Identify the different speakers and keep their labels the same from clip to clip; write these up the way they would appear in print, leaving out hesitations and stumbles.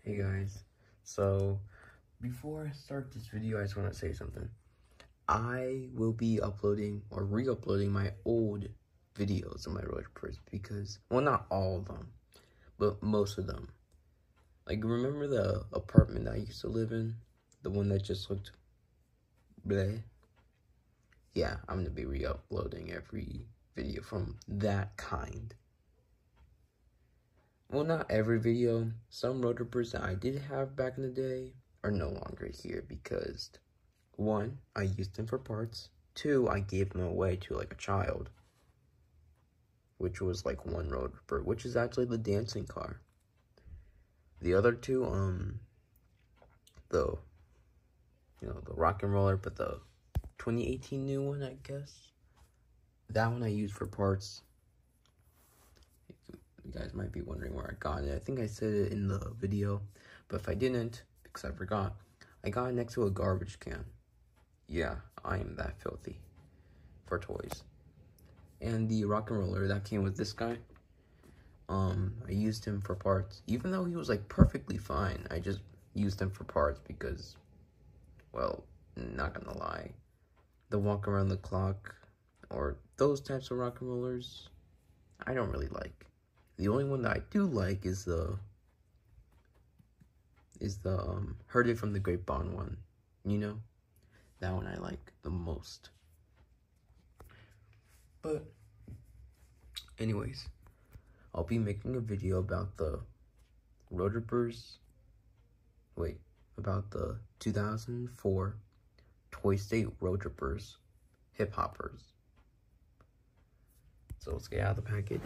Speaker 1: Hey guys, so before I start this video, I just want to say something. I will be uploading or re-uploading my old videos of my road trips because, well, not all of them, but most of them. Like, remember the apartment that I used to live in? The one that just looked bleh? Yeah, I'm going to be re-uploading every video from that kind. Well, not every video. Some road trippers that I did have back in the day are no longer here because, 1, I used them for parts. 2, I gave them away to like a child, which was like one road tripper, which is actually the dancing car. The other 2, the rock and roller, but the 2018 new one, I guess. That one I used for parts. You guys might be wondering where I got it. I think I said it in the video, but if I didn't, because I forgot, I got it next to a garbage can. Yeah, I am that filthy for toys. And the rock and roller that came with this guy, I used him for parts. Even though he was like perfectly fine, I just used him for parts because, well, not gonna lie, the walk around the clock or those types of rock and rollers, I don't really like. The only one that I do like is the Heard It From the Grapevine one, you know? That one I like the most. But anyways, I'll be making a video about the road trippers. Wait, about the 2004 Toy State Road Trippers Hip Hoppers. So let's get out of the package.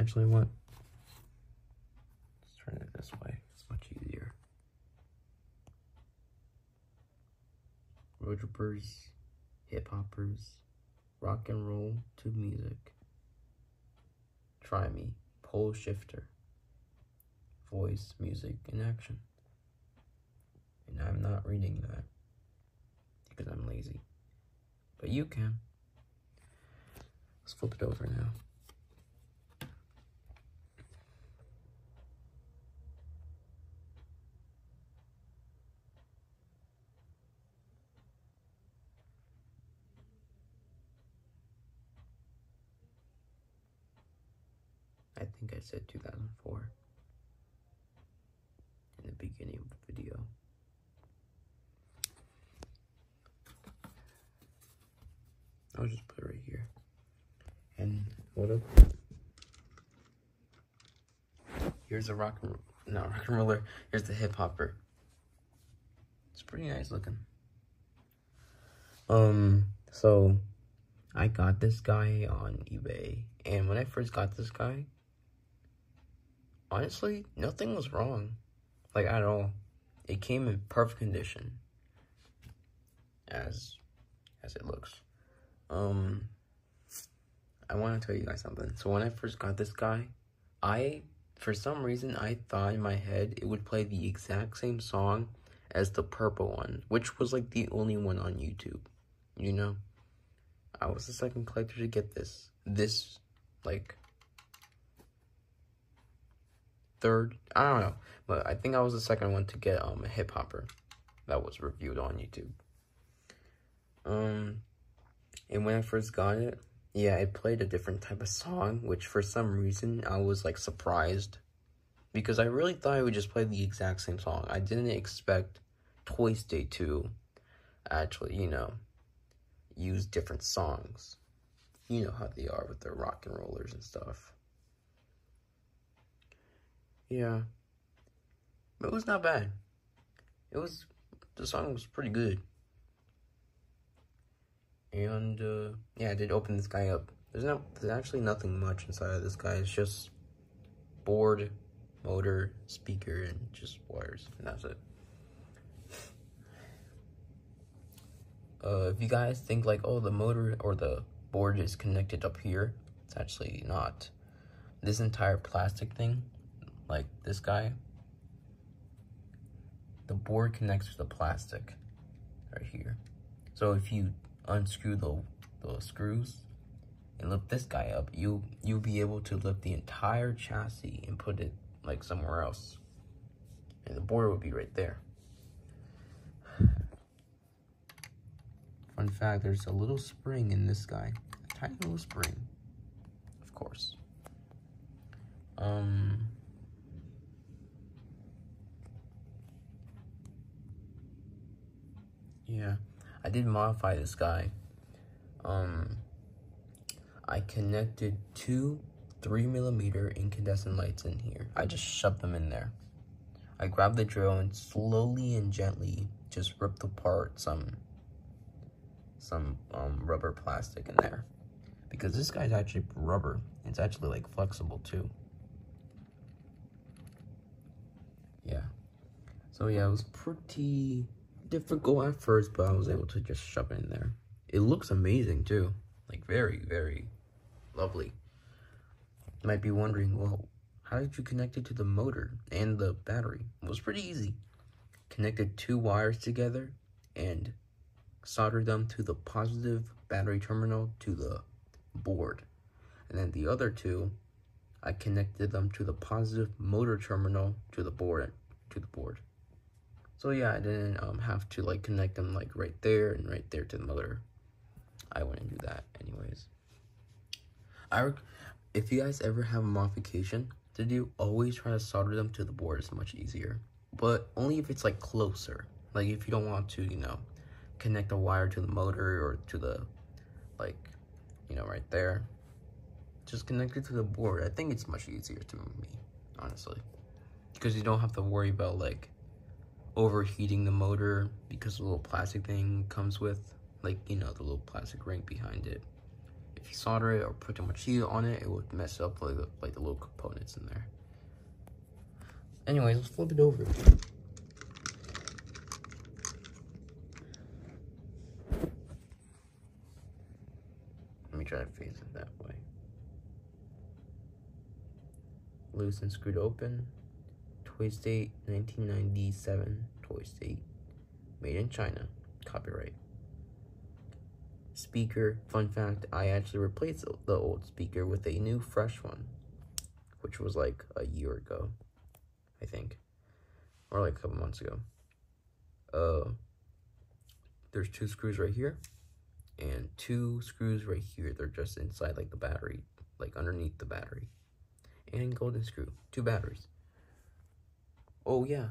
Speaker 1: Actually, what? Let's turn it this way. It's much easier. Road trippers, hip hoppers, rock and roll to music. Try me, pole shifter, voice, music, and action. And I'm not reading that because I'm lazy. But you can. Let's flip it over now. I think I said 2004 in the beginning of the video. I'll just put it right here. And what up? Here's a rock and roller. Here's the hip hopper. It's pretty nice looking. So I got this guy on eBay, and when I first got this guy, honestly, nothing was wrong, like at all. It came in perfect condition, as it looks. I want to tell you guys something. So when I first got this guy, for some reason, I thought in my head it would play the exact same song as the purple one, which was like the only one on YouTube, you know? I was the second collector to get this, like, third, I don't know, but I think I was the second one to get, a hip hopper that was reviewed on YouTube. And when I first got it, yeah, it played a different type of song, which for some reason, I was, like, surprised, because I really thought it would just play the exact same song. I didn't expect Toy State to actually, you know, use different songs. You know how they are with their rock and rollers and stuff. Yeah. But it was not bad. The song was pretty good. And, yeah, I did open this guy up. There's actually nothing much inside of this guy. It's just board, motor, speaker, and just wires, and that's it. If you guys think like, oh, the motor or the board is connected up here, it's actually not. This entire plastic thing, like this guy, the board connects to the plastic right here. So if you unscrew the screws and lift this guy up, you'll be able to lift the entire chassis and put it like somewhere else. And the board would be right there. Fun fact, there's a little spring in this guy. A tiny little spring, of course. Yeah, I did modify this guy. I connected two 3mm incandescent lights in here. I just shoved them in there. I grabbed the drill and slowly and gently just ripped apart some rubber plastic in there, because this guy's actually rubber. It's actually like flexible too. Yeah. So yeah, it was pretty difficult at first, but I was able to just shove it in there. It looks amazing too. Like very, very lovely. You might be wondering, well, how did you connect it to the motor and the battery? It was pretty easy. Connected two wires together and soldered them to the positive battery terminal to the board. And then the other two, I connected them to the positive motor terminal to the board. So yeah, I didn't have to like connect them like right there and right there to the motor. I wouldn't do that anyways. If you guys ever have a modification to do, always try to solder them to the board. It's much easier, but only if it's like closer. Like if you don't want to, you know, connect a wire to the motor or to the, like, you know, right there. Just connect it to the board. I think it's much easier to me, honestly, because you don't have to worry about like overheating the motor because the little plastic thing comes with, like, you know, the little plastic ring behind it. If you solder it or put too much heat on it, it would mess up like the little components in there. Anyways, let's flip it over. Let me try to face it that way. Loose and screwed open. Toy State 1997 Toy State. Made in China. Copyright. Speaker. Fun fact, I actually replaced the old speaker with a new fresh one, which was like a year ago, I think, or like a couple months ago. There's two screws right here and two screws right here. They're just inside like the battery, like underneath the battery. And golden screw, two batteries. Oh yeah,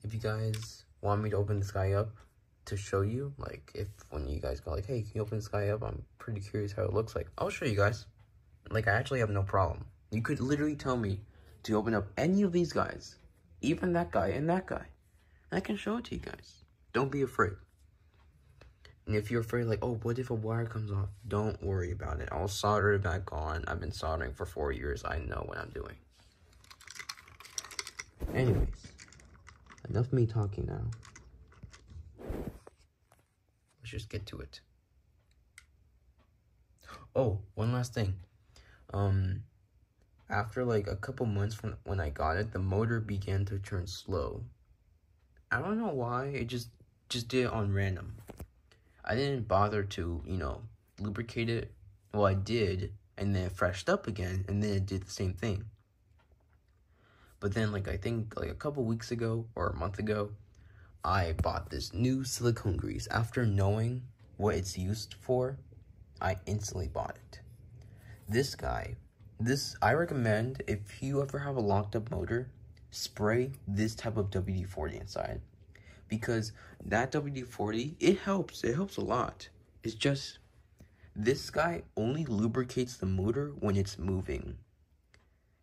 Speaker 1: if you guys want me to open this guy up to show you, like, when you guys go like, hey, can you open this guy up? I'm pretty curious how it looks like. I'll show you guys. Like, I actually have no problem. You could literally tell me to open up any of these guys, even that guy and that guy. I can show it to you guys. Don't be afraid. And if you're afraid, like, oh, what if a wire comes off? Don't worry about it. I'll solder it back on. I've been soldering for 4 years. I know what I'm doing. Anyways, enough of me talking now. Let's just get to it. Oh, one last thing. After like a couple months from when I got it, the motor began to turn slow. I don't know why. It just did it on random. I didn't bother to, you know, lubricate it. Well, I did, and then it freshed up again, and then it did the same thing. But then, like, I think like a couple weeks ago or a month ago, I bought this new silicone grease. After knowing what it's used for, I instantly bought it. This guy, I recommend, if you ever have a locked up motor, spray this type of WD-40 inside. Because that WD-40, it helps a lot. It's just, this guy only lubricates the motor when it's moving.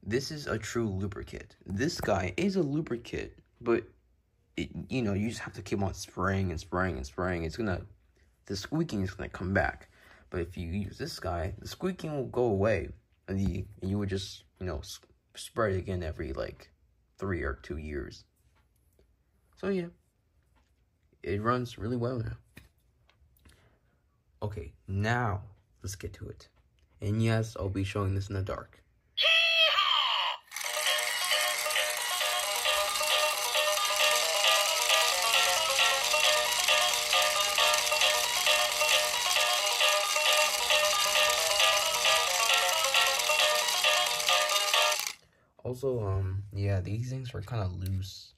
Speaker 1: This is a true lubricant. This guy is a lubricant, but it, you know, you just have to keep on spraying and spraying and spraying. The squeaking is gonna come back. But if you use this guy, the squeaking will go away, and you would just, you know, spray it again every like 3 or 2 years. So yeah, it runs really well now. Okay, now let's get to it. And yes, I'll be showing this in the dark. Also, yeah, these things were kind of loose.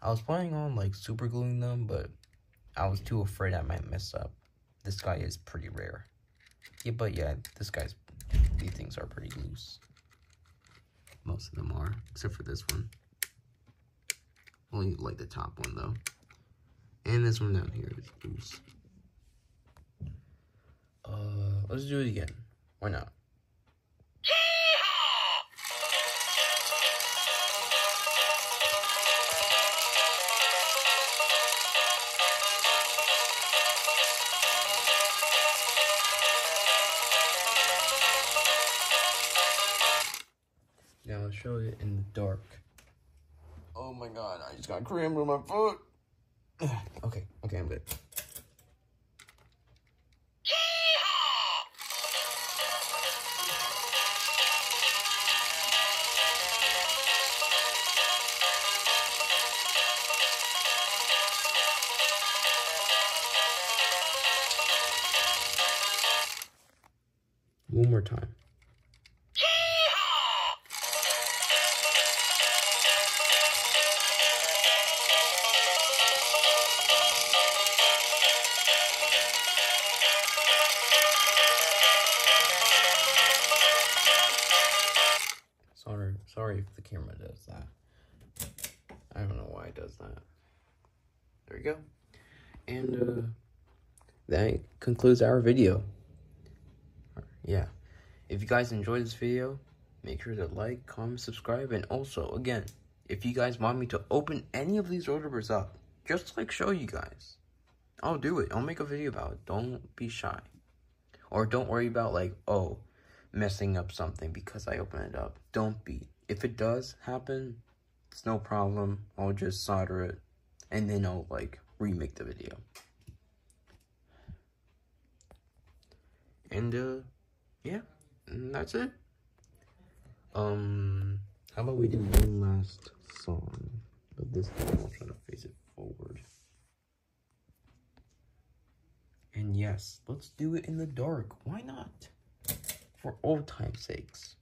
Speaker 1: I was planning on, like, super gluing them, but I was too afraid I might mess up. This guy is pretty rare. Yeah, but yeah, these things are pretty loose. Most of them are, except for this one. Only, like, the top one, though. And this one down here is loose. Let's do it again. Why not? Now I'll show it in the dark. Oh my god, I just got crammed on my foot. Okay, I'm good. One more time. Sorry if the camera does that. I don't know why it does that. There we go. And that concludes our video. Yeah. If you guys enjoyed this video, make sure to like, comment, subscribe, and also, again, if you guys want me to open any of these rotovers up, just like show you guys, I'll do it. I'll make a video about it. Don't be shy. Or don't worry about, like, oh, messing up something because I open it up. Don't be. If it does happen, it's no problem. I'll just solder it, and then I'll, like, remake the video. And, yeah, and that's it. How about we do one last song? But this time I'll try to face it forward. And yes, let's do it in the dark. Why not? For old time's sakes.